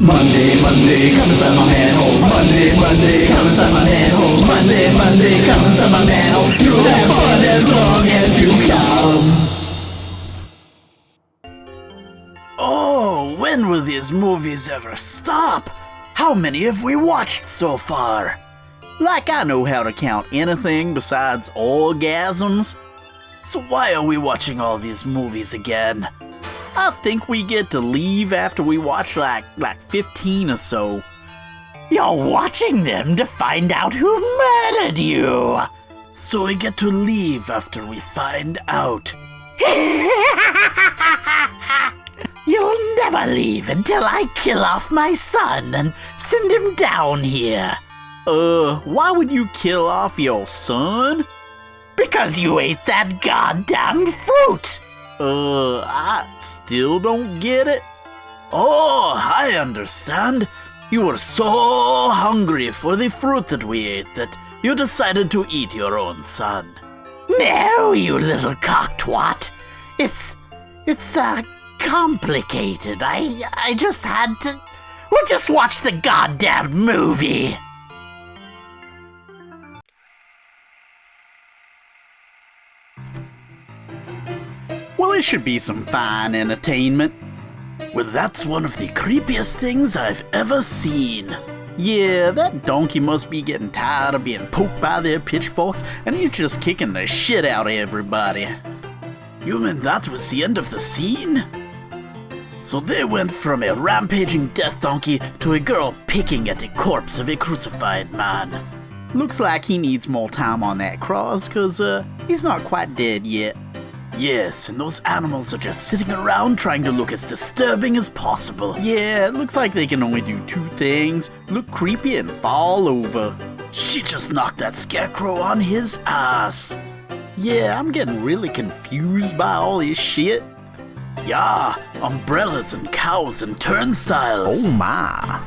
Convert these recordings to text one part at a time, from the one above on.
Monday, Monday, come inside my manhole. Monday, Monday, come inside my manhole. Monday, Monday, come inside my manhole. You'll have fun as long as you come. Oh, when will these movies ever stop? How many have we watched so far? Like I know how to count anything besides orgasms. So why are we watching all these movies again? I think we get to leave after we watch like 15 or so. You're watching them to find out who murdered you. So we get to leave after we find out. You'll never leave until I kill off my son and send him down here. Why would you kill off your son? Because you ate that goddamn fruit. I still don't get it. Oh, I understand. You were so hungry for the fruit that we ate that you decided to eat your own son. No, you little cocktwat. It's complicated. I just had to... We'll just watch the goddamn movie. Well, it should be some fine entertainment. Well, that's one of the creepiest things I've ever seen. Yeah, that donkey must be getting tired of being poked by their pitchforks, and he's just kicking the shit out of everybody. You mean that was the end of the scene? So they went from a rampaging death donkey to a girl picking at the corpse of a crucified man. Looks like he needs more time on that cross, cause he's not quite dead yet. Yes, and those animals are just sitting around trying to look as disturbing as possible. Yeah, it looks like they can only do two things, look creepy and fall over. She just knocked that scarecrow on his ass. Yeah, I'm getting really confused by all this shit. Yeah, umbrellas and cows and turnstiles. Oh my.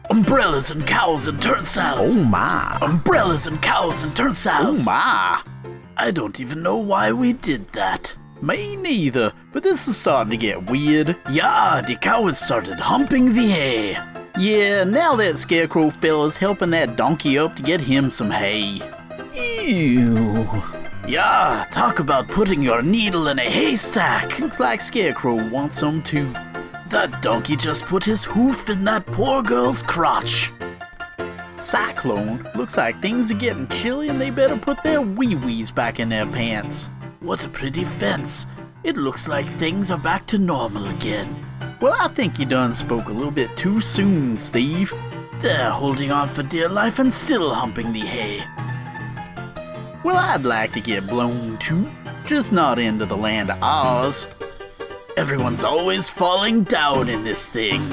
Umbrellas and cows and turnstiles. Oh my. Umbrellas and cows and turnstiles. Oh my. I don't even know why we did that. Me neither, but this is starting to get weird. Yeah, the cow has started humping the hay. Yeah, now that scarecrow fella's helping that donkey up to get him some hay. Ew. Yeah, talk about putting your needle in a haystack. Looks like Scarecrow wants some too. That donkey just put his hoof in that poor girl's crotch. Cyclone, looks like things are getting chilly and they better put their wee-wees back in their pants. What a pretty fence. It looks like things are back to normal again. Well, I think you done spoke a little bit too soon, Steve. They're holding on for dear life and still humping the hay. Well, I'd like to get blown too, just not into the land of Oz. Everyone's always falling down in this thing.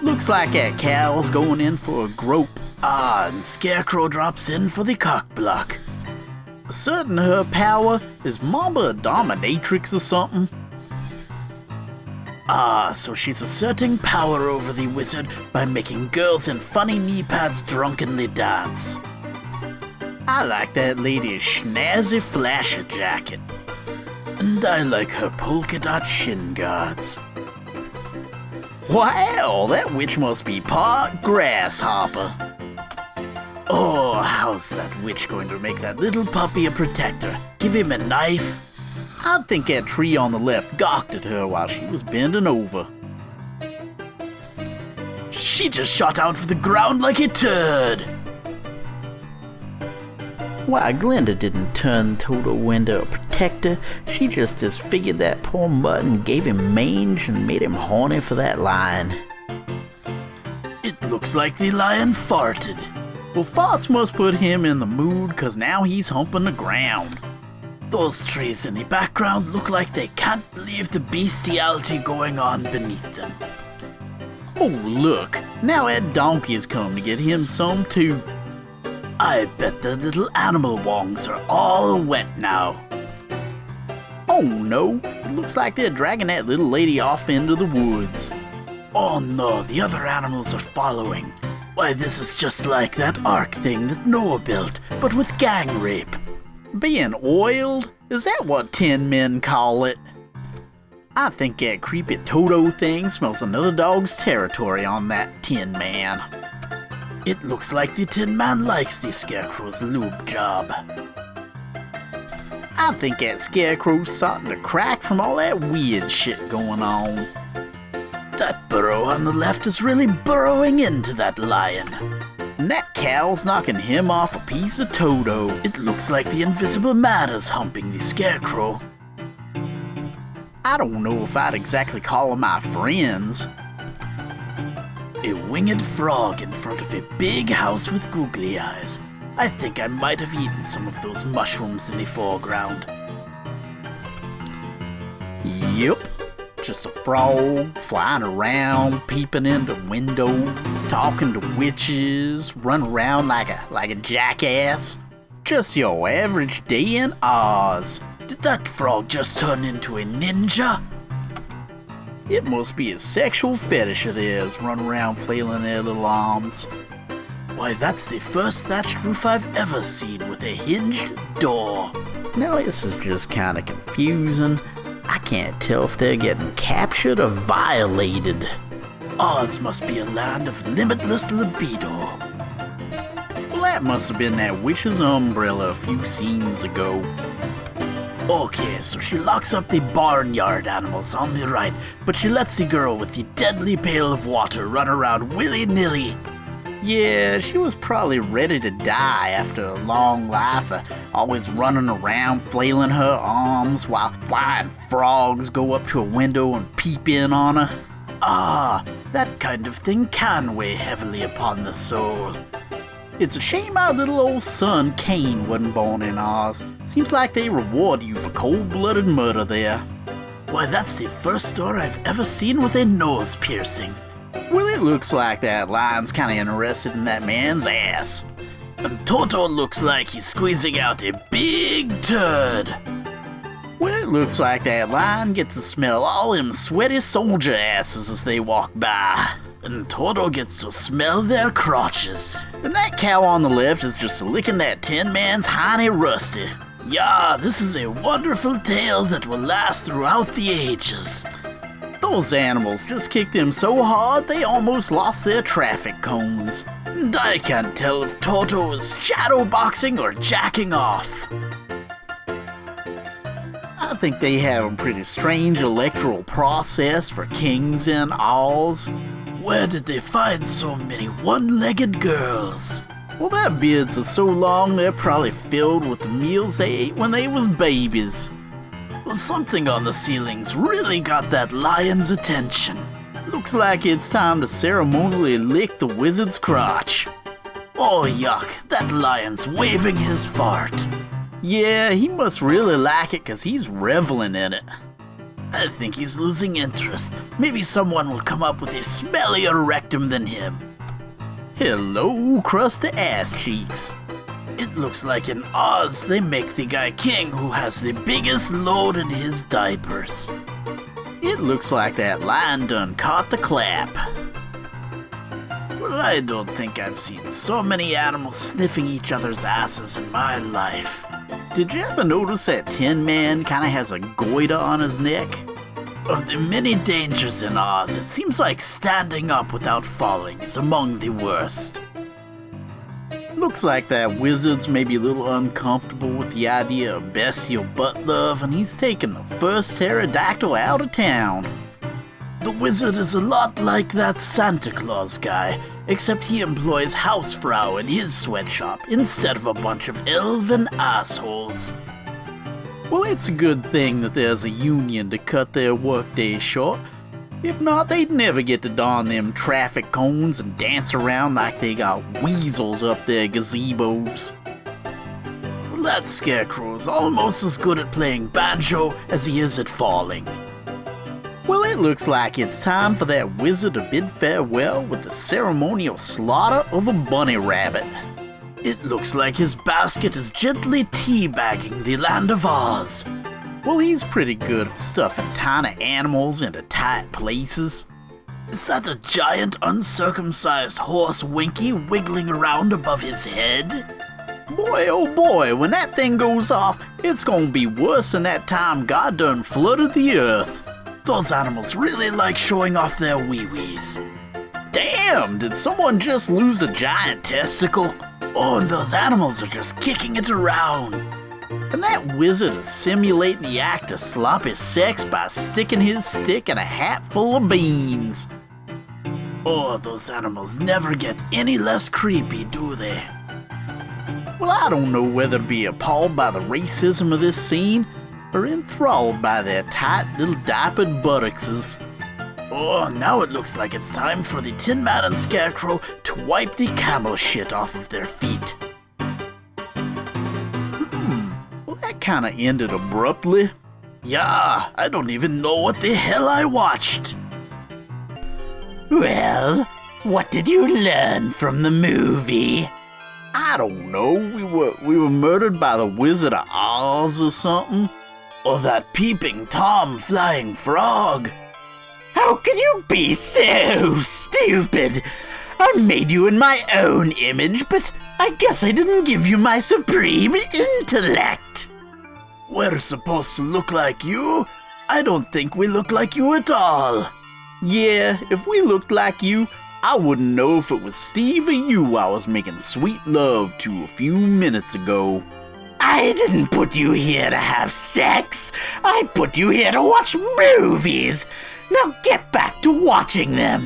Looks like that cow's going in for a grope. Ah, and Scarecrow drops in for the cock block. Asserting her power, is Mamba a dominatrix or something? Ah, so she's asserting power over the wizard by making girls in funny knee pads drunkenly dance. I like that lady's snazzy flasher jacket. And I like her polka dot shin guards. Wow, that witch must be part grasshopper. Oh, how's that witch going to make that little puppy a protector? Give him a knife? I think that tree on the left gawked at her while she was bending over. She just shot out for the ground like a turd. Why, Glinda didn't turn Toto into a protector. She just disfigured that poor mutt and gave him mange and made him horny for that lion. It looks like the lion farted. Well, farts must put him in the mood, cause now he's humping the ground. Those trees in the background look like they can't believe the bestiality going on beneath them. Oh, look, now that donkey has come to get him some too. I bet the little animal wongs are all wet now. Oh no, it looks like they're dragging that little lady off into the woods. Oh no, the other animals are following. Why, this is just like that ark thing that Noah built, but with gang rape. Being oiled? Is that what 10 men call it? I think that creepy Toto thing smells another dog's territory on that Tin Man. It looks like the Tin Man likes the Scarecrow's lube job. I think that Scarecrow's starting to crack from all that weird shit going on. That burrow on the left is really burrowing into that lion. And that cow's knocking him off a piece of Toto. It looks like the invisible man is humping the Scarecrow. I don't know if I'd exactly call them my friends. A winged frog in front of a big house with googly eyes. I think I might have eaten some of those mushrooms in the foreground. Yep, just a frog flying around, peeping into windows, talking to witches, running around like a jackass. Just your average day in Oz. Did that frog just turn into a ninja? It must be a sexual fetish of theirs, running around flailing their little arms. Why, that's the first thatched roof I've ever seen with a hinged door. Now this is just kinda confusing. I can't tell if they're getting captured or violated. Oz must be a land of limitless libido. Well, that must have been that witch's umbrella a few scenes ago. Okay, so she locks up the barnyard animals on the right, but she lets the girl with the deadly pail of water run around willy-nilly. Yeah, she was probably ready to die after a long life of always running around flailing her arms while flying frogs go up to a window and peep in on her. Ah, that kind of thing can weigh heavily upon the soul. It's a shame our little old son Cain wasn't born in Oz. Seems like they reward you for cold-blooded murder there. Why, that's the first store I've ever seen with a nose piercing. Well, it looks like that lion's kinda interested in that man's ass. And Toto looks like he's squeezing out a big turd. Well, it looks like that lion gets to smell all them sweaty soldier asses as they walk by. And Toto gets to smell their crotches. And that cow on the left is just licking that Tin Man's hiney rusty. Yeah, this is a wonderful tale that will last throughout the ages. Those animals just kicked him so hard they almost lost their traffic cones. And I can't tell if Toto is shadowboxing or jacking off. I think they have a pretty strange electoral process for kings in Oz. Where did they find so many one-legged girls? Well, their beards are so long they're probably filled with the meals they ate when they was babies. Well, something on the ceilings really got that lion's attention. Looks like it's time to ceremonially lick the wizard's crotch. Oh yuck, that lion's waving his fart. Yeah, he must really like it cause he's reveling in it. I think he's losing interest. Maybe someone will come up with a smellier rectum than him. Hello, crusty ass cheeks. It looks like in Oz they make the guy king who has the biggest load in his diapers. It looks like that lion done caught the clap. Well, I don't think I've seen so many animals sniffing each other's asses in my life. Did you ever notice that Tin Man kinda has a goiter on his neck? Of the many dangers in Oz, it seems like standing up without falling is among the worst. Looks like that wizard's maybe a little uncomfortable with the idea of bestial butt love, and he's taking the first pterodactyl out of town. The wizard is a lot like that Santa Claus guy, except he employs housefrau in his sweatshop instead of a bunch of elven assholes. Well, it's a good thing that there's a union to cut their workday short. If not, they'd never get to don them traffic cones and dance around like they got weasels up their gazebos. Well, that scarecrow is almost as good at playing banjo as he is at falling. Well, it looks like it's time for that wizard to bid farewell with the ceremonial slaughter of a bunny rabbit. It looks like his basket is gently teabagging the land of Oz. Well, he's pretty good at stuffing tiny animals into tight places. Is that a giant uncircumcised horse Winky wiggling around above his head? Boy, oh boy, when that thing goes off, it's gonna be worse than that time God done flooded the earth. Those animals really like showing off their wee-wees. Damn, did someone just lose a giant testicle? Oh, and those animals are just kicking it around. And that wizard is simulating the act of sloppy sex by sticking his stick in a hat full of beans. Oh, those animals never get any less creepy, do they? Well, I don't know whether to be appalled by the racism of this scene or enthralled by their tight little diapered buttocks. Oh, now it looks like it's time for the Tin Man and Scarecrow to wipe the camel shit off of their feet. Well, that kinda ended abruptly. Yeah, I don't even know what the hell I watched. Well, what did you learn from the movie? I don't know, we were murdered by the Wizard of Oz or something. Or that peeping Tom flying frog. How could you be so stupid? I made you in my own image, but I guess I didn't give you my supreme intellect. We're supposed to look like you? I don't think we look like you at all. Yeah, if we looked like you, I wouldn't know if it was Steve or you I was making sweet love to a few minutes ago. I didn't put you here to have sex. I put you here to watch movies. Now get back to watching them.